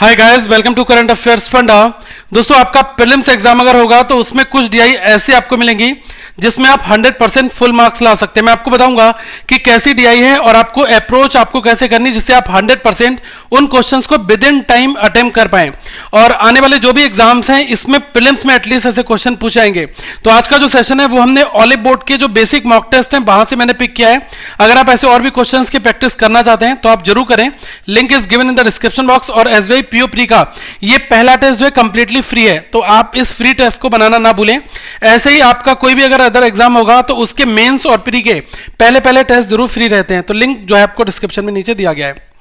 Hi guys, welcome to current affairs funda. दोस्तों, आपका prelims exam अगर होगा तो उसमें कुछ डीआई ऐसी आपको मिलेंगी जिसमें आप 100% फुल मार्क्स ला सकते हैं। मैं आपको बताऊंगा कि कैसी डीआई है और आपको अप्रोच आपको कैसे करनी जिससे आप 100% उन क्वेश्चंस को विद इन टाइम अटेम्प्ट कर पाएं। और आने वाले जो भी एग्जाम्स हैं इसमें प्रीलिम्स में एटलीस्ट ऐसे क्वेश्चन पूछे जाएंगे। तो आज का जो सेशन है वो हमने ऑलिव बोर्ड के जो बेसिक मॉक टेस्ट हैं वहां से मैंने पिक किया है। अगर आप ऐसे और भी क्वेश्चंस की प्रैक्टिस करना चाहते हैं तो आप जरूर करें। Link is given in the description box. और एसबीआई पीओ प्री का ये पहला टेस्ट जो है कंप्लीटली फ्री है, तो आप इस फ्री टेस्ट को बनाना ना भूलें। ऐसे ही आपका कोई भी अगर अदर एग्जाम होगा तो उसके मेंस और प्री के पहले टैस्ट जरूर फ्री रहते हैं। तो लिंक जो है आपको डिस्क्रिप्शन में नीचे दिया गया है।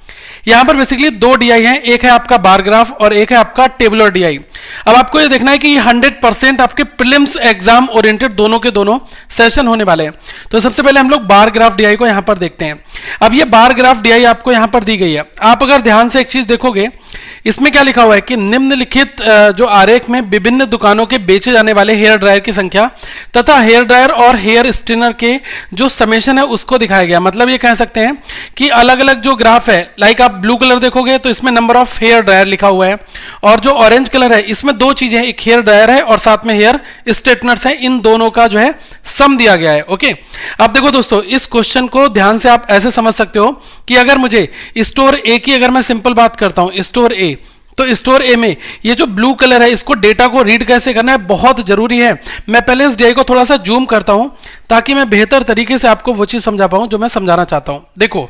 यहां पर बेसिकली दो डीआई हैं, एक है आपका बार ग्राफ और एक है आपका टेबुलर डीआई। अब आपको ये देखना है कि ये 100% आपके प्रीलिम्स एग्जाम ओरिएंटेड दोनों के दोनों सेशन होने वाले हैं। तो सबसे पहले हम लोग बार ग्राफ डीआई को यहां पर देखते हैं। अब ये बार ग्राफ डीआई आपको यहां पर दी गई है। आप अगर ध्यान से एक चीज देखोगे, इसमें क्या लिखा हुआ है कि निम्नलिखित जो आरेख में विभिन्न दुकानों के बेचे जाने वाले हेयर ड्रायर की संख्या तथा हेयर ड्रायर और हेयर स्ट्रेनर के जो समेशन है उसको दिखाया गया। मतलब ये कह सकते हैं कि अलग अलग जो ग्राफ है, लाइक आप ब्लू कलर देखोगे तो इसमें नंबर ऑफ हेयर ड्रायर लिखा हुआ है, और जो ऑरेंज कलर है इसमें दो चीजें हैं, एक हेयर ड्रायर है और साथ में हेयर स्ट्रेटनर्स है। इन दोनों का जो है सम दिया गया है। ओके, अब देखो दोस्तों, इस क्वेश्चन को ध्यान से आप ऐसे समझ सकते हो कि अगर मुझे स्टोर ए की अगर मैं सिंपल बात करता हूं, स्टोर ए, तो स्टोर ए में ये जो ब्लू कलर है इसको डेटा को रीड कैसे करना है बहुत जरूरी है। मैं पहले इस डीआई को थोड़ा सा जूम करता हूं ताकि मैं बेहतर तरीके से आपको वो चीज समझा पाऊं जो मैं समझाना चाहता हूं। देखो,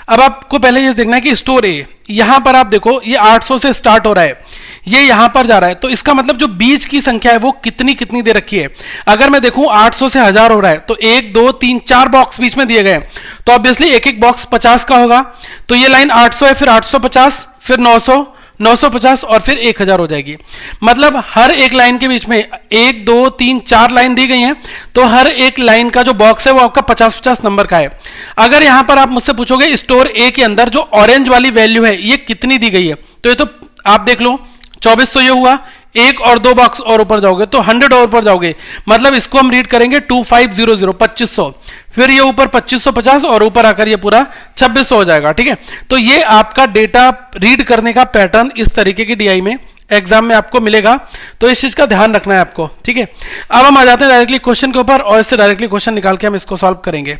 अब आपको पहले ये देखना है कि स्टोर ए, यहां पर आप देखो ये 800 से स्टार्ट हो रहा है, ये यहां पर जा रहा है, तो इसका मतलब जो बीच की संख्या है वो कितनी कितनी दे रखी है। अगर मैं देखूं 800 से 1000 हो रहा है तो 1 2 3 4 बॉक्स बीच में दिए गए, तो ऑब्वियसली एक एक बॉक्स 50 का होगा। तो ये लाइन 800 है, फिर 850, फिर 900, 950 और फिर 1000 हो जाएगी। मतलब हर एक लाइन के बीच में 1 2 3 4 लाइन दी गई हैं, तो हर एक लाइन का जो बॉक्स है वो आपका 50-50 नंबर का है। अगर यहां पर आप मुझसे पूछोगे स्टोर ए के अंदर जो ऑरेंज वाली वैल्यू है ये कितनी दी गई है, तो ये तो आप देख लो 2400 ये हुआ, एक और दो बॉक्स और ऊपर जाओगे तो 100 और ऊपर जाओगे, मतलब इसको हम रीड करेंगे 2500 2500, फिर ये ऊपर 2550 और ऊपर आकर ये पूरा 2600 हो जाएगा। ठीक है, तो ये आपका डेटा रीड करने का पैटर्न इस तरीके की डीआई में एग्जाम में आपको मिलेगा, तो इस चीज का ध्यान रखना है आपको। ठीक है, अब हम आ जाते हैं डायरेक्टली क्वेश्चन के ऊपर और इससे डायरेक्टली क्वेश्चन निकाल के हम इसको सॉल्व करेंगे।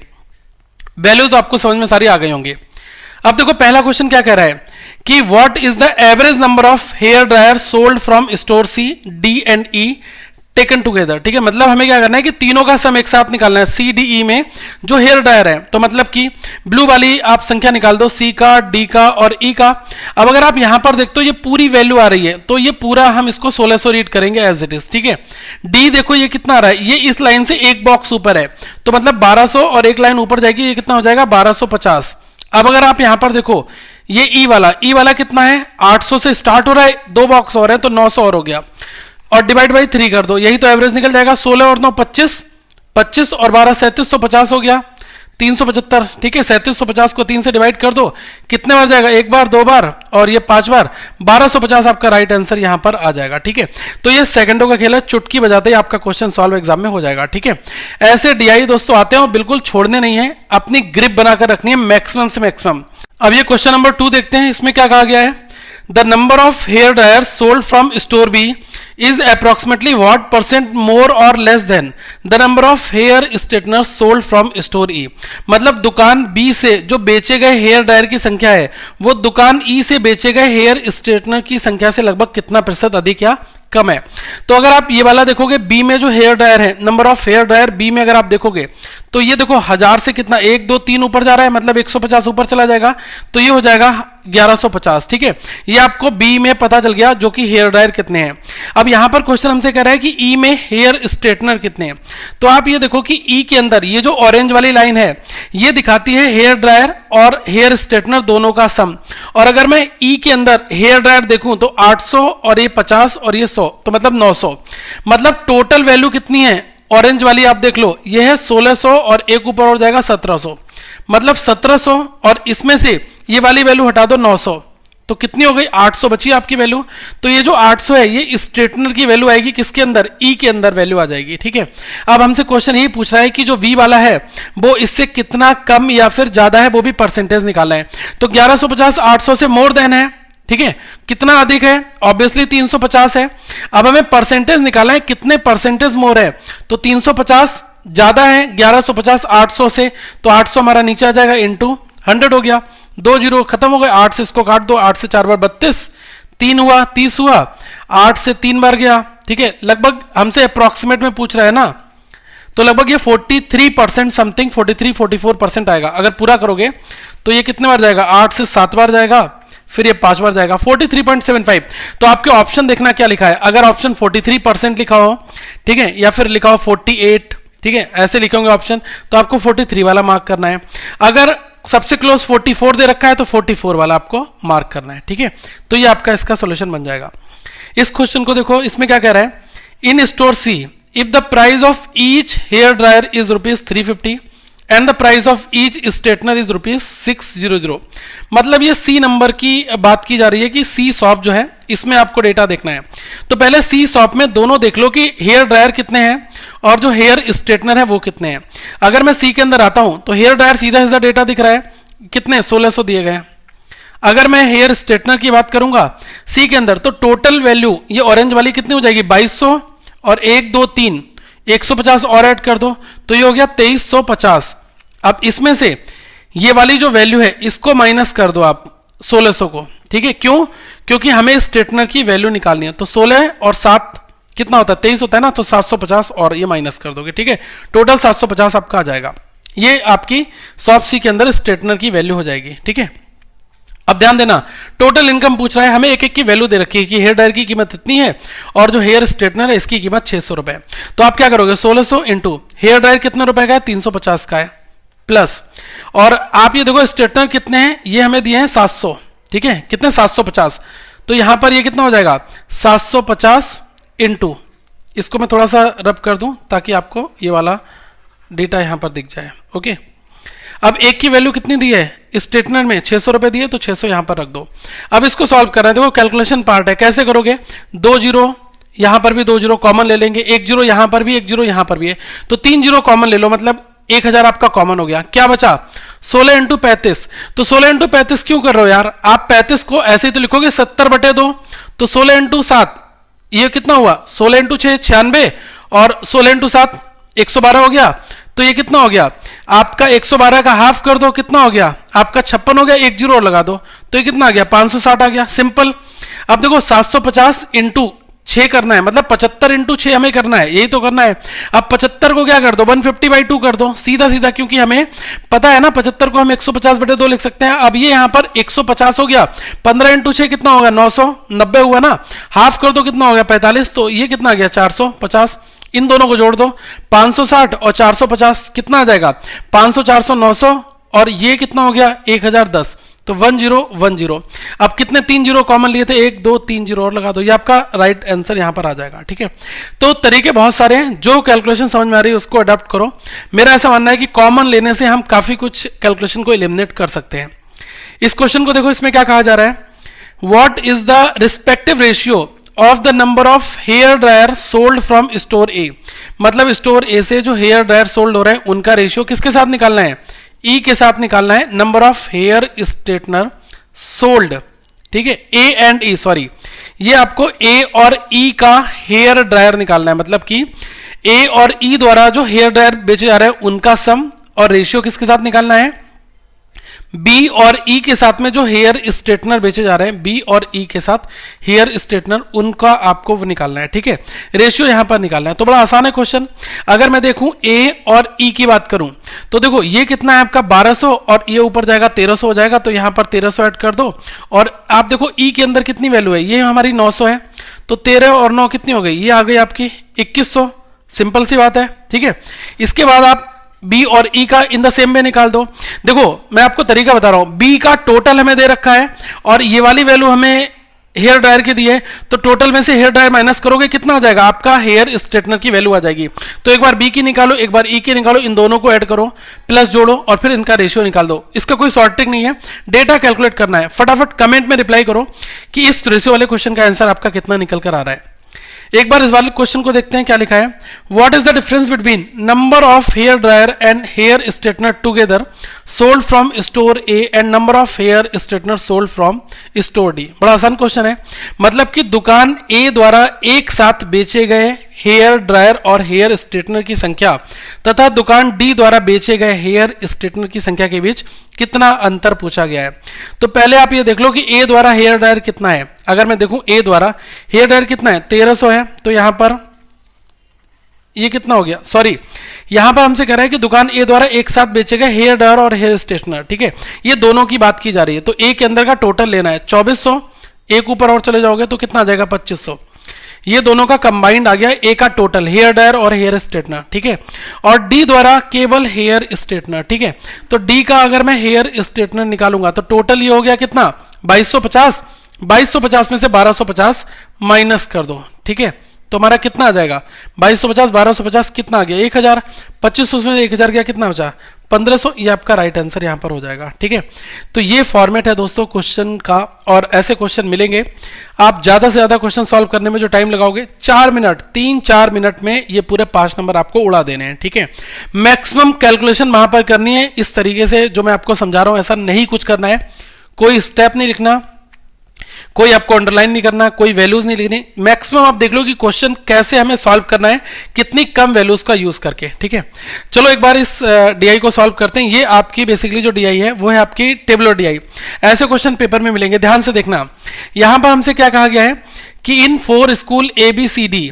वैल्यूज आपको समझ में सारी आ गई होंगी। अब देखो, पहला क्वेश्चन क्या कह रहा है कि what is the average number of hair dryer sold from store C, D and E taken together. ठीक है, मतलब हमें क्या करना है कि तीनों का सम एक साथ निकालना है। सी डी ई में जो हेयर ड्रायर है, तो मतलब कि ब्लू वाली आप संख्या निकाल दो, सी का, डी का और ई का। अब अगर आप यहां पर देखते हो ये पूरी वैल्यू आ रही है, तो ये पूरा हम इसको 1600 रीड करेंगे एज इट इज। ठीक है, डी देखो ये कितना आ रहा है, ये इस लाइन से एक बॉक्स ऊपर है, तो मतलब 1200 और एक लाइन ऊपर जाएगी, ये कितना हो जाएगा 1250। अब अगर आप यहां पर देखो ये ई वाला कितना है, 800 से स्टार्ट हो रहा है, दो बॉक्स और है तो 900 और हो गया, और डिवाइड बाई 3 कर दो, यही तो एवरेज निकल जाएगा। 16 और 9 25, 25 और 12 3750 हो गया, 375। ठीक है, 3750 को 3 से डिवाइड कर दो, कितने बार जाएगा, एक बार, दो बार और ये 5 बार, 1250 आपका राइट आंसर यहां पर आ जाएगा। ठीक है, तो ये सेकंडों का खेल है, चुटकी बजाते ही आपका क्वेश्चन सॉल्व एग्जाम में हो जाएगा। ठीक है, ऐसे डीआई दोस्तों आते हैं, बिल्कुल छोड़ने नहीं है, अपनी ग्रिप बनाकर रखनी है मैक्सिमम से मैक्सिमम। अब ये क्वेश्चन नंबर 2 देखते हैं, इसमें क्या कहा गया है, the number of hair dryer sold from store B is approximately what percent more or less than the number of hair straighteners sold from store E। मतलब दुकान बी से जो बेचे गए हेयर ड्रायर की संख्या है वो दुकान ई से बेचे गए हेयर स्ट्रेटनर की संख्या से लगभग कितना प्रतिशत अधिक या कम है। तो अगर आप ये वाला देखोगे, बी में जो हेयर ड्रायर है, number of hair dryer B में अगर आप देखोगे तो ये देखो 1000 से कितना 1 2 3 ऊपर जा रहा है, मतलब 150 ऊपर चला जाएगा, तो ये हो जाएगा 1150। ठीक है, ये आपको बी में पता चल गया जो कि हेयर ड्रायर कितने हैं। अब यहां पर क्वेश्चन हमसे कह रहा है कि ई में हेयर स्ट्रेटनर कितने हैं, तो आप ये देखो कि ई के अंदर ये जो ऑरेंज वाली लाइन है ये दिखाती है हेयर ड्रायर और हेयर स्ट्रेटनर दोनों का सम। और अगर मैं ई के अंदर हेयर ड्रायर देखूं तो 800 और ये 50 और ये 100, तो मतलब 900, मतलब टोटल वैल्यू कितनी है, ऑरेंज वाली आप देख लो ये है 1600 और एक ऊपर और जाएगा 1700, मतलब 1700 और इसमें से ये वाली वैल्यू हटा दो 900, तो कितनी हो गई 800 बची आपकी वैल्यू। तो ये जो 800 है ये स्ट्रेटनर की वैल्यू आएगी किसके अंदर, ई के अंदर वैल्यू आ जाएगी। ठीक है, अब हमसे क्वेश्चन यही पूछ रहा है कि जो वी वाला है वो इससे कितना कम या फिर ज्यादा है, वो भी परसेंटेज निकालना है। तो 1150 800 से मोर देन है, ठीक है, कितना अधिक है? ऑब्वियसली 350 है। अब हमें परसेंटेज निकालना है, कितने परसेंटेज मोर है, तो 350 ज्यादा है 1150 800 से, तो 800 हमारा नीचे आ जाएगा, इंटू 100 हो गया, 2 जीरो खत्म हो गए, 8 से इसको काट दो, 8 से 4 बार 32, 3 हुआ 30 हुआ, 8 से 3 बार गया, ठीक है, लगभग हमसे अप्रोक्सीमेट में पूछ रहा है ना, तो लगभग ये 43% समथिंग 43-44% आएगा। अगर पूरा करोगे तो ये कितने बार जाएगा, 8 से 7 बार जाएगा, फिर ये 5 बार जाएगा, 43.75। तो आपके ऑप्शन देखना क्या लिखा है, अगर ऑप्शन 43% लिखा हो, ठीक है, या फिर लिखा हो 48, ठीक है, ऐसे लिखेंगे ऑप्शन, तो आपको 43 वाला मार्क करना है। अगर सबसे क्लोज 44 दे रखा है तो 44 वाला आपको मार्क करना है, ठीक है। तो ये आपका इसका सॉल्यूशन बन जाएगा। इस क्वेश्चन को देखो, इसमें क्या कह रहा है, in store C if the price of each hair dryer is ₹350 and the price of each straightener is ₹600। मतलब ये सी नंबर की बात की जा रही है कि सी शॉप जो है इसमें आपको डेटा देखना है। तो पहले सी शॉप में दोनों देख लो कि हेयर ड्रायर कितने हैं और जो हेयर स्ट्रेटनर है वो कितने हैं। अगर मैं सी के अंदर आता हूं तो हेयर ड्रायर सीधा सीधा डेटा दिख रहा है, कितने 1600 दिए गए हैं। अगर मैं हेयर स्ट्रेटनर की बात करूंगा सी के अंदर, तो टोटल वैल्यू ये ऑरेंज वाली कितनी हो जाएगी 2200, और 1 2 3 150 और ऐड कर दो तो ये हो गया 2350। अब इसमें से ये वाली जो वैल्यू है इसको माइनस कर दो आप 1600 को, ठीक है, क्यों, क्योंकि हमें स्ट्रेटनर की वैल्यू निकालनी है। तो 16 और 7 कितना होता है 23 होता है ना, तो 750 और ये माइनस कर दोगे, ठीक है, टोटल 750 आपका आ जाएगा। ये आपकी सॉफ्ट सी के अंदर स्ट्रेटनर की वैल्यू हो जाएगी, ठीक है। अब ध्यान देना, टोटल इनकम पूछ रहा है, हमें एक एक की वैल्यू दे रखी है कि हेयर ड्रायर की कीमत इतनी है और जो हेयर स्ट्रेटनर है इसकी कीमत 600 रुपए। तो आप क्या करोगे, 1600 इंटू हेयर ड्रायर कितने रुपए का है 350 का है, प्लस और आप ये देखो स्ट्रेटनर कितने हैं, ये हमें दिए हैं 700, ठीक है, कितने 750, तो यहां पर ये कितना हो जाएगा 750 इंटू, इसको मैं थोड़ा सा रब कर दूं ताकि आपको ये वाला डेटा यहां पर दिख जाए, ओके। अब एक की वैल्यू कितनी दी है स्ट्रेटनर में 600 रुपए दिए, तो 600 यहां पर रख दो। अब इसको सॉल्व कर रहे हैं, देखो कैलकुलेशन पार्ट है, कैसे करोगे, 2 जीरो यहां पर भी 2 जीरो कॉमन ले लेंगे, 1 जीरो यहां पर भी 1 जीरो यहां पर भी है, तो 3 जीरो कॉमन ले लो, मतलब 1000 आपका कॉमन हो गया। क्या बचा 16 इंटू 35, तो 16 इंटू 35 क्यों कर रहे हो यार, आप 35 को ऐसे ही तो लिखोगे 70/2, तो 16 इंटू 7 ये कितना हुआ 16 इंटू 6 96 और 16 इंटू 7 112 हो गया, तो ये कितना हो गया आपका 112 का हाफ कर दो, कितना हो गया आपका 56 हो गया, 1 जीरो और लगा दो तो ये कितना आ गया 560 आ गया, सिंपल। अब देखो 750 इंटू 6 करना है, मतलब 75 इंटू 6 हमें करना है, यही तो करना है। अब 75 को क्या कर दो 150/2 कर दो, सीधा सीधा, क्योंकि हमें पता है ना 75 को हम 150/2 लिख सकते हैं। अब ये यहां पर 150 हो गया, 15 इंटू 6 कितना होगा 990 हुआ ना, हाफ कर दो कितना हो गया 45, तो ये कितना आ गया 450, इन दोनों को जोड़ दो 560 और 450 कितना आ जाएगा 500 400 900 और ये कितना हो गया 1010, तो 1010। अब कितने 3 जीरो कॉमन लिए थे 1 2 3 जीरो और लगा दो, ये आपका राइट आंसर यहां पर आ जाएगा, ठीक है। तो तरीके बहुत सारे हैं, जो कैलकुलेशन समझ में आ रही है उसको अडॉप्ट करो। मेरा ऐसा मानना है कि कॉमन लेने से हम काफी कुछ कैलकुलेशन को एलिमिनेट कर सकते हैं। इस क्वेश्चन को देखो, इसमें क्या कहा जा रहा है, what is the respective ratio of the number of hair dryer sold from store A. मतलब स्टोर ए से जो हेयर ड्रायर सोल्ड हो रहे हैं उनका रेशियो किसके साथ निकालना है, ई के साथ निकालना है, number of hair straightener sold, ठीक है, ए एंड ई, सॉरी, ये आपको ए और ई का हेयर ड्रायर निकालना है, मतलब कि ए और ई द्वारा जो हेयर ड्रायर बेचे जा रहे हैं उनका सम, और रेशियो किसके साथ निकालना है, बी और ई के साथ में जो हेयर स्ट्रेटनर बेचे जा रहे हैं, बी और ई के साथ हेयर स्ट्रेटनर उनका आपको निकालना है, ठीक है, रेशियो यहां पर निकालना है। तो बड़ा आसान है क्वेश्चन। अगर मैं देखूं ए और ई की बात करूं तो देखो ये कितना है आपका 1200 और ये ऊपर जाएगा 1300 हो जाएगा, तो यहां पर 1300 ऐड कर दो, और आप देखो ई के अंदर कितनी वैल्यू है, ये हमारी 900 है, तो 13 और 9 कितनी हो गई, ये आ गई आपकी 2100, सिंपल सी बात है, ठीक है। इसके बाद आप बी और ई का इन द सेम वे निकाल दो। देखो मैं आपको तरीका बता रहा हूं, बी का टोटल हमें दे रखा है और ये वाली वैल्यू हमें हेयर ड्रायर की दी है, तो टोटल में से हेयर ड्रायर माइनस करोगे कितना आ जाएगा आपका हेयर स्ट्रेटनर की वैल्यू आ जाएगी। तो एक बार बी की निकालो, एक बार ई की निकालो, इन दोनों को ऐड करो, प्लस जोड़ो और फिर इनका रेशियो निकाल दो। इसका कोई शॉर्ट ट्रिक नहीं है, डेटा कैलकुलेट करना है। फटाफट कमेंट में रिप्लाई करो कि इस रेशियो वाले क्वेश्चन का आंसर आपका कितना निकल कर आ रहा है। एक बार इस वाले क्वेश्चन को देखते हैं क्या लिखा है। What is the difference between number of hair dryer and hair straightener together sold from store A and number of hair straightener sold from store D. बड़ा आसान क्वेश्चन है, मतलब कि दुकान ए द्वारा एक साथ बेचे गए हेयर ड्रायर और हेयर स्ट्रेटनर की संख्या तथा दुकान डी द्वारा बेचे गए हेयर स्ट्रेटनर की संख्या के बीच कितना अंतर पूछा गया है। तो पहले आप ये देख लो कि ए द्वारा हेयर ड्रायर कितना है। अगर मैं देखूं ए द्वारा हेयर ड्रायर कितना है 1300 है, तो यहां पर ये कितना हो गया, सॉरी यहां पर हमसे कह रहा है कि दुकान ए द्वारा एक साथ बेचे गए हेयर ड्रायर और हेयर स्ट्रेटनर, ठीक है, ये दोनों की बात की जा रही है। तो ए के अंदर का टोटल लेना है 2400, एक ऊपर और चले जाओगे तो कितना आ जाएगा 2500। ये दोनों का कंबाइंड आ गया ए का टोटल, हेयर ड्रायर और हेयर स्ट्रेटनर, ठीक है। और डी द्वारा केवल हेयर स्ट्रेटनर, ठीक है। तो डी का अगर मैं हेयर स्ट्रेटनर निकालूंगा तो टोटल ये हो गया कितना 2250, 2250 में से 1250 माइनस कर दो, ठीक है। तो हमारा कितना आ जाएगा 2250 1250 कितना आ गया 1000, 2500 में 1000 गया, कितना बचा 1500। ये आपका राइट आंसर यहां पर हो जाएगा, ठीक है। तो ये फॉर्मेट है दोस्तों क्वेश्चन का, और ऐसे क्वेश्चन मिलेंगे। आप ज्यादा से ज्यादा क्वेश्चन सॉल्व करने में जो टाइम लगाओगे 4 मिनट, 3-4 मिनट में ये पूरे 5 नंबर आपको उड़ा देने हैं, ठीक है। मैक्सिमम कैलकुलेशन वहां पर करनी है इस तरीके से जो मैं आपको समझा रहा हूं, ऐसा नहीं कुछ करना है, कोई स्टेप नहीं लिखना, कोई आपको अंडरलाइन नहीं करना, कोई वैल्यूज नहीं लिखनी। मैक्सिमम आप देख लो कि क्वेश्चन कैसे हमें सॉल्व करना है, कितनी कम वैल्यूज का यूज करके, ठीक है। चलो एक बार इस डीआई को सॉल्व करते हैं। ये आपकी बेसिकली जो डीआई है वो है आपकी टेबुलर डीआई। ऐसे क्वेश्चन पेपर में मिलेंगे, ध्यान से देखना। यहां पर हमसे क्या कहा गया है कि इन 4 स्कूल ABCD,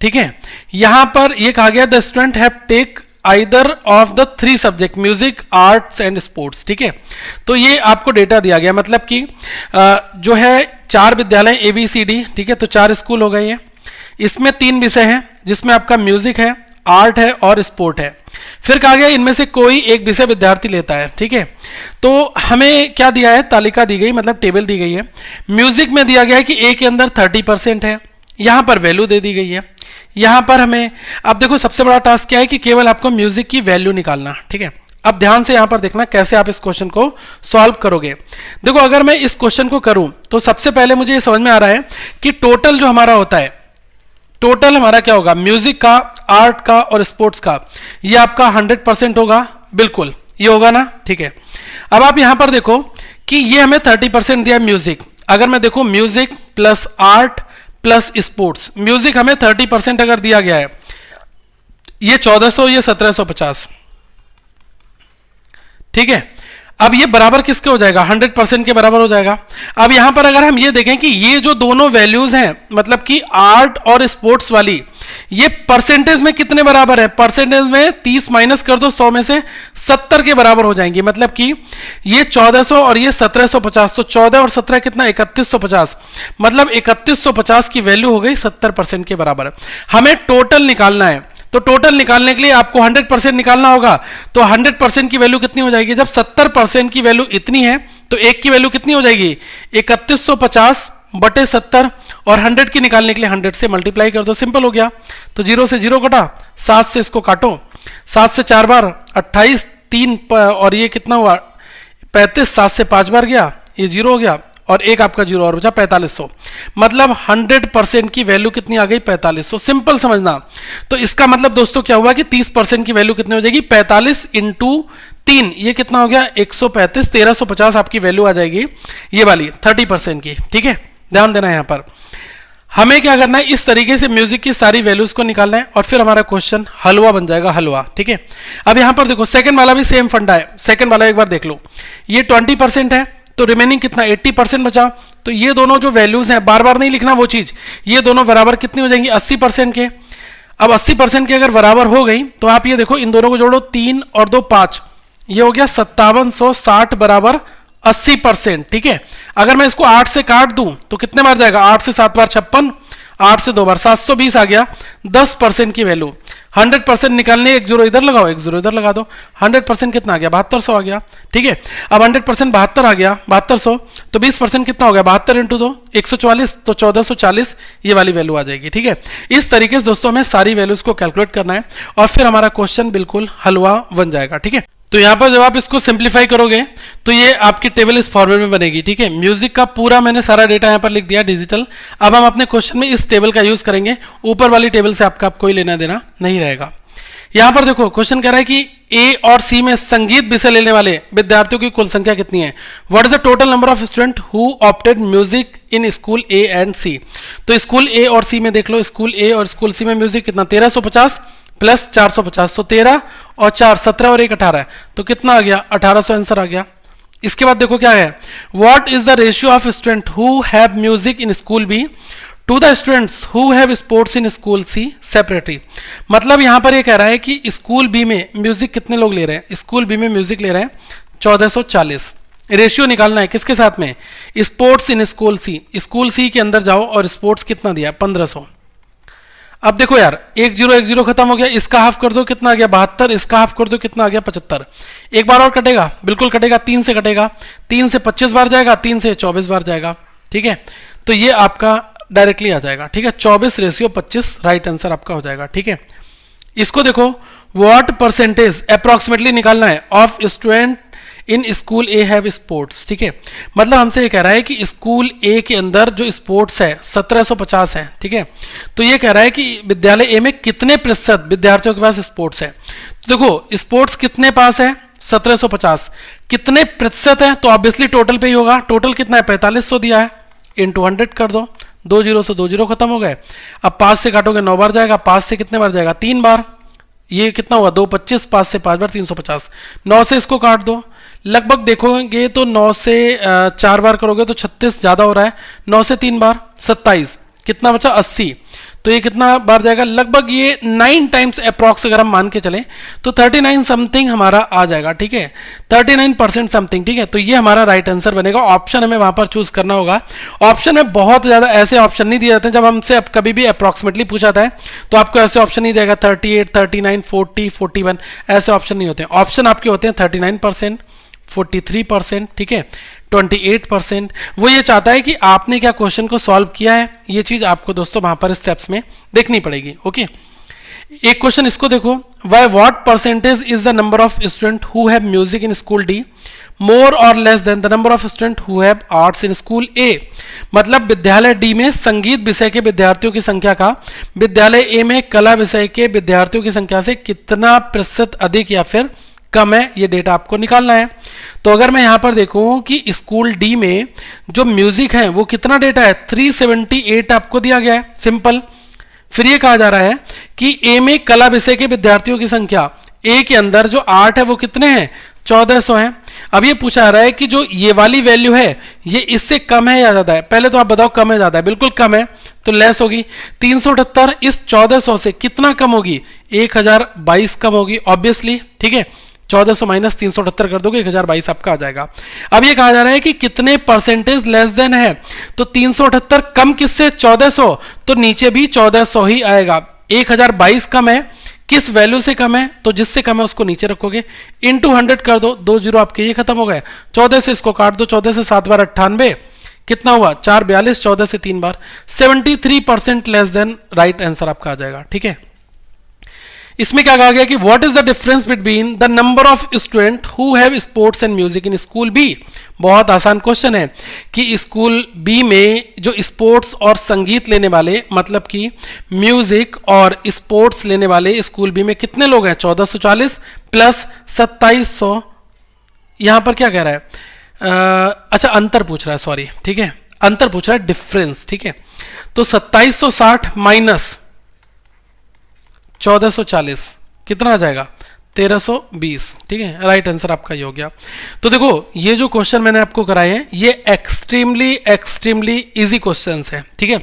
ठीक है, यहां पर यह कहा गया the student have take either of the 3 subject music arts and sports, ठीक है। तो ये आपको डेटा दिया गया, मतलब कि जो है 4 विद्यालय ABCD, ठीक है, तो 4 स्कूल हो गए हैं। इसमें 3 विषय हैं जिसमें आपका म्यूजिक है, आर्ट है और स्पोर्ट है। फिर कहा गया इनमें से कोई एक विषय विद्यार्थी लेता है, ठीक है। तो हमें क्या दिया है, तालिका दी गई, मतलब टेबल दी गई है। म्यूजिक में दिया गया है कि ए के अंदर 30% है, यहां पर वैल्यू दे दी गई है। यहां पर हमें अब देखो सबसे बड़ा टास्क क्या है कि केवल आपको म्यूजिक की वैल्यू निकालना, ठीक है। अब ध्यान से यहां पर देखना कैसे आप इस क्वेश्चन को सॉल्व करोगे। देखो अगर मैं इस क्वेश्चन को करूं तो सबसे पहले मुझे ये समझ में आ रहा है कि टोटल जो हमारा होता है, टोटल हमारा क्या होगा, म्यूजिक का, आर्ट का और स्पोर्ट्स का, ये आपका 100% होगा, बिल्कुल ये होगा ना, ठीक है। अब आप यहां पर देखो कि ये हमें 30% दिया म्यूजिक। अगर मैं देखूं music plus art plus sports, music हमें 30% अगर दिया गया है, ये 1400, ये 1750, ठीक है। अब ये बराबर किसके हो जाएगा, 100% के बराबर हो जाएगा। अब यहां पर अगर हम ये देखें कि ये जो दोनों वैल्यूज हैं, मतलब कि आर्ट और स्पोर्ट्स वाली, ये परसेंटेज में कितने बराबर है, परसेंटेज में 30 माइनस कर दो 100 में से 70 के बराबर हो जाएंगे। मतलब कि ये 1400 और ये 1750, तो 14 और 17 कितना 3150, मतलब 3150 की वैल्यू हो गई 70% के बराबर। हमें टोटल निकालना है, तो टोटल निकालने के लिए आपको 100% निकालना होगा। तो 100% की वैल्यू कितनी हो जाएगी, जब 70% की वैल्यू इतनी है तो एक की वैल्यू कितनी हो जाएगी 3150 बटे 70, और 100 की निकालने के लिए 100 से मल्टीप्लाई कर दो, सिंपल हो गया। तो 0 से 0 कटा, 7 से इसको काटो, 7 से 4 बार 28, 3 और ये कितना हुआ 35, 7 से 5 बार गया, ये 0 हो गया, और एक आपका 0 और बचा 4500। मतलब 100% की वैल्यू कितनी आ गई 4500, सिंपल समझना। तो इसका मतलब दोस्तों क्या हुआ कि 30% की वैल्यू कितनी हो जाएगी 45 इंटू 3, ये कितना हो गया 135, 1350 आपकी वैल्यू आ जाएगी ये वाली 30% की, ठीक है। ध्यान देना यहां पर हमें क्या करना है, इस तरीके से म्यूजिक की सारी वैल्यूज को निकालना है और फिर हमारा क्वेश्चन हलवा बन जाएगा, हलवा, ठीक है। अब यहां पर देखो सेकंड वाला भी सेम फंडा है। सेकंड वाला एक बार देख लो, ये 20% है तो रिमेनिंग कितना 80% बचा। तो ये दोनों जो वैल्यूज हैं, बार बार नहीं लिखना वो चीज, ये दोनों बराबर कितनी हो जाएंगी 80% के। अब 80% के अगर बराबर हो गई तो आप ये देखो इन दोनों को जोड़ो, 3 और 2 5, ये हो गया 5760 बराबर 80%, ठीक है। अगर मैं इसको 8 से काट दूं तो कितने बार जाएगा, 8 से 7 बार 56, 8 से 2 बार 720 आ गया। 10% की वैल्यू, 100% निकालने एक 0 इधर लगाओ, एक 0 इधर लगा दो, 100% कितना आ गया 7200 आ गया, ठीक है। अब 100% 72 आ गया 7200, तो 20% कितना हो गया 72 इंटू 2 144, तो 1440 ये वाली वैल्यू आ जाएगी, ठीक है। इस तरीके से दोस्तों हमें सारी वैल्यूज को कैलकुलेट करना है और फिर हमारा क्वेश्चन बिल्कुल हलवा बन जाएगा, ठीक है। तो यहां पर जब आप इसको सिंप्लीफाई करोगे तो ये आपकी टेबल इस फॉर्मेट में बनेगी, ठीक है। म्यूजिक का पूरा मैंने सारा डेटा यहां पर लिख दिया डिजिटल। अब हम अपने क्वेश्चन में इस टेबल का यूज करेंगे, ऊपर वाली टेबल से आपका कोई लेना देना नहीं रहेगा। यहां पर देखो क्वेश्चन कह रहा है कि ए और सी में संगीत विषय लेने वाले विद्यार्थियों की कुल संख्या कितनी है। What is the total number of student who opted music in school A and C. तो स्कूल ए और सी में देख लो, स्कूल ए और स्कूल सी में म्यूजिक कितना, 1350 प्लस 450, तो 13 और 4 17 और 1 18, तो कितना आ गया 1800 आंसर आ गया। इसके बाद देखो क्या है, what is the ratio of student who have music in school B to the students who have sports in school C separately. मतलब यहां पर ये कह रहा है कि स्कूल बी में म्यूजिक कितने लोग ले रहे हैं, स्कूल बी में म्यूजिक ले रहे हैं 1440। रेशियो निकालना है किसके साथ में, sports in school C. School C के अंदर जाओ और स्पोर्ट्स कितना दिया 1500। अब देखो यार 1 0 1 0 खत्म हो गया, इसका हाफ कर दो कितना आ गया 72, इसका हाफ कर दो कितना आ गया 75। एक बार और कटेगा, बिल्कुल कटेगा, 3 से कटेगा, 3 से 25 बार जाएगा, 3 से 24 बार जाएगा, ठीक है। तो ये आपका डायरेक्टली आ जाएगा, ठीक है। 24:25 राइट आंसर आपका हो जाएगा, ठीक है। इसको देखो व्हाट परसेंटेज अप्रोक्सीमेटली निकालना है of student in school A have sports, ठीक है। मतलब हमसे ये कह रहा है कि स्कूल ए के अंदर जो स्पोर्ट्स है 1750 है, ठीक है। तो ये कह रहा है कि विद्यालय ए में कितने प्रतिशत विद्यार्थियों के पास स्पोर्ट्स है। तो देखो स्पोर्ट्स कितने पास है 1750, कितने प्रतिशत है, तो ऑब्वियसली टोटल पे ही होगा। टोटल कितना है 4500 दिया है, इंटू 100 कर दो, 2 0 से 2 0 खत्म हो गए। अब 5 से काटोगे 9 बार जाएगा, 5 से कितने बार जाएगा 3 बार, ये कितना हुआ 2 25, 5 से 5 बार 350। 9 से इसको काट दो, लगभग देखोगे तो 9 से 4 बार करोगे तो 36 ज्यादा हो रहा है, 9 से 3 बार 27, कितना बचा 80। तो ये कितना बार जाएगा, लगभग ये 9 टाइम्स अप्रॉक्स अगर हम मान के चलें तो 39 समथिंग हमारा आ जाएगा, ठीक है, 39% समथिंग, ठीक है। तो ये हमारा राइट आंसर बनेगा। ऑप्शन हमें वहां पर चूज करना होगा। ऑप्शन में बहुत ज्यादा ऐसे ऑप्शन नहीं दिए जाते हैं। जब हमसे अब कभी भी अप्रॉक्सीमेटली पूछा जाता है तो आपको ऐसे ऑप्शन नहीं देगा 38 39 40 41, ऐसे ऑप्शन नहीं होते हैं। ऑप्शन आपके होते हैं 39%, 43%, ठीक है, 28%। वो ये चाहता है कि आपने क्या क्वेश्चन को सॉल्व किया है, ये चीज आपको दोस्तों वहां पर स्टेप्स में देखनी पड़ेगी, ओके। एक क्वेश्चन इसको देखो, Y what percentage is the number of student who have music in school D more or less than the number of student who have arts in school A. मतलब विद्यालय D में संगीत विषय के विद्यार्थियों की संख्या का विद्यालय ए में कला विषय के विद्यार्थियों की संख्या से कितना प्रतिशत अधिक या फिर कम है, ये डेटा आपको निकालना है। तो अगर मैं यहां पर देखूं कि स्कूल डी में जो म्यूजिक है वो कितना डेटा है 378 आपको दिया गया है, सिंपल। फिर ये कहा जा रहा है कि ए में कला विषय के विद्यार्थियों की संख्या ए के अंदर जो आर्ट है वो कितने हैं 1400 है। अब ये पूछा रहा है कि जो ये वाली वैल्यू है ये इससे कम है या ज्यादा है। पहले तो आप बताओ कम है ज्यादा है, बिल्कुल कम है तो लेस होगी। 378 इस 1400 से कितना कम होगी 1022 कम होगी ऑब्वियसली, ठीक है। 1400 माइनस 378 कर दोगे 1022 आपका आ जाएगा। अब ये कहा जा रहा है कि कितने परसेंटेज लेस देन है, तो 378 कम किससे 1400, तो नीचे भी 1400 ही आएगा। 1022 कम है, किस वैल्यू से कम है, तो जिससे कम है उसको नीचे रखोगे, इंटू 100 कर दो, 2 0 आपके ये खत्म हो गए। 14 से इसको काट दो, 14 से 7 बार 98, कितना हुआ 4 42, 14 से 3 बार 73% लेस देन राइट आंसर आपका आ जाएगा, ठीक है। इसमें क्या कहा गया कि what is the difference between the number of student who have sports and music in school B. बहुत आसान क्वेश्चन है कि स्कूल बी में जो स्पोर्ट्स और संगीत लेने वाले, मतलब कि म्यूजिक और स्पोर्ट्स लेने वाले स्कूल बी में कितने लोग हैं 1440 प्लस 2700। यहां पर क्या कह रहा है, अच्छा अंतर पूछ रहा है, सॉरी, ठीक है, अंतर पूछ रहा है, डिफरेंस, ठीक है। तो 2760 माइनस 1440 कितना आ जाएगा 1320, ठीक है। राइट आंसर आपका ये हो गया। तो देखो ये जो क्वेश्चन मैंने आपको कराए हैं ये एक्सट्रीमली इजी क्वेश्चंस हैं, ठीक है।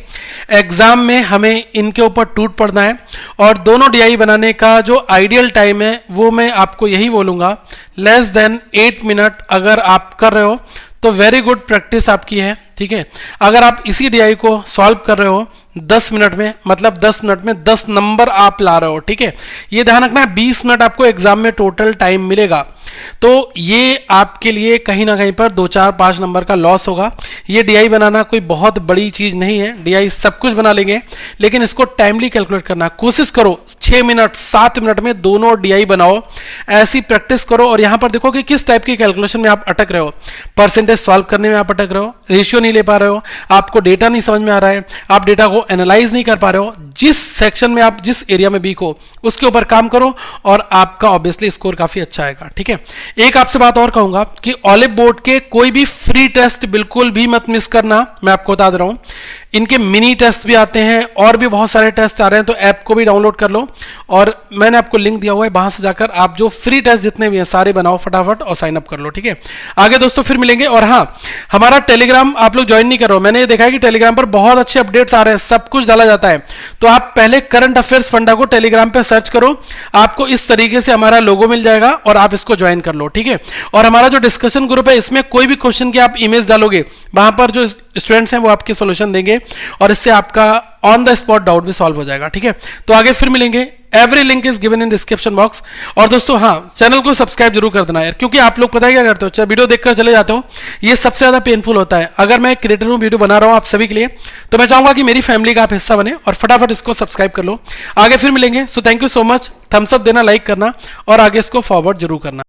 एग्जाम में हमें इनके ऊपर टूट पड़ना है और दोनों डीआई बनाने का जो आइडियल टाइम है वो मैं आपको यही बोलूंगा, लेस देन 8 मिनट अगर आप कर रहे हो तो वेरी गुड प्रैक्टिस आपकी है, ठीक है। अगर आप इसी डीआई को सॉल्व कर रहे हो 10 मिनट में, मतलब 10 मिनट में 10 नंबर आप ला रहे हो, ठीक है। ये ध्यान रखना है, 20 मिनट आपको एग्जाम में टोटल टाइम मिलेगा, तो ये आपके लिए कहीं ना कहीं पर 2, 4, 5 नंबर का लॉस होगा। ये डीआई बनाना कोई बहुत बड़ी चीज नहीं है, डीआई सब कुछ बना लेंगे, लेकिन इसको टाइमली कैलकुलेट करना कोशिश करो। 6 मिनट 7 मिनट में दोनों डीआई बनाओ, ऐसी प्रैक्टिस करो। और यहां पर देखो कि किस टाइप की कैलकुलेशन में आप अटक रहे हो। परसेंटेज सॉल्व करने में आप अटक रहे हो, रेशियो नहीं ले पा रहे हो, आपको डेटा नहीं समझ में आ रहा है, आप डेटा को एनालाइज नहीं कर पा रहे हो। जिस सेक्शन में आप जिस एरिया में वीक हो उसके ऊपर काम करो और आपका ऑब्वियसली स्कोर काफी अच्छा आएगा, ठीक है। एक आपसे बात और कहूंगा कि ऑलिव बोर्ड के कोई भी फ्री टेस्ट बिल्कुल भी मत मिस करना, मैं आपको बता दे रहा हूं। इनके मिनी टेस्ट भी आते हैं और भी बहुत सारे टेस्ट आ रहे हैं, तो ऐप को भी डाउनलोड कर लो और मैंने आपको लिंक दिया हुआ है, वहां से जाकर आप जो फ्री टेस्ट जितने भी हैं सारे बनाओ फटाफट और साइन अप कर लो, ठीक है। आगे दोस्तों फिर मिलेंगे। और हाँ, हमारा टेलीग्राम आप लोग ज्वाइन नहीं करो, मैंने ये देखा है कि टेलीग्राम पर बहुत अच्छे अपडेट्स आ रहे हैं, सब कुछ डाला जाता है। तो आप पहले करंट अफेयर्स फंडा को टेलीग्राम पे सर्च करो, आपको इस तरीके से हमारा लोगो मिल जाएगा और आप इसको ज्वाइन कर लो, ठीक है। और हमारा जो डिस्कशन ग्रुप है, इसमें कोई भी क्वेश्चन की आप इमेज डालोगे, वहां पर जो स्टूडेंट्स हैं वो आपके सॉल्यूशन देंगे और इससे आपका ऑन द स्पॉट डाउट भी सॉल्व हो जाएगा, ठीक है। तो आगे फिर मिलेंगे, every link is given in description box. और दोस्तों हाँ, चैनल को सब्सक्राइब जरूर कर देना यार, क्योंकि आप लोग पता है क्या करते हो, वीडियो देखकर चले जाते हो, ये सबसे ज्यादा पेनफुल होता है। अगर मैं क्रिएटर हूं, वीडियो बना रहा हूं आप सभी के लिए, तो मैं चाहूंगा कि मेरी फैमिली का आप हिस्सा बने और फटाफट इसको सब्सक्राइब कर लो। आगे फिर मिलेंगे, so thank you so much. Thumbs up देना, लाइक करना और आगे इसको फॉरवर्ड जरूर करना।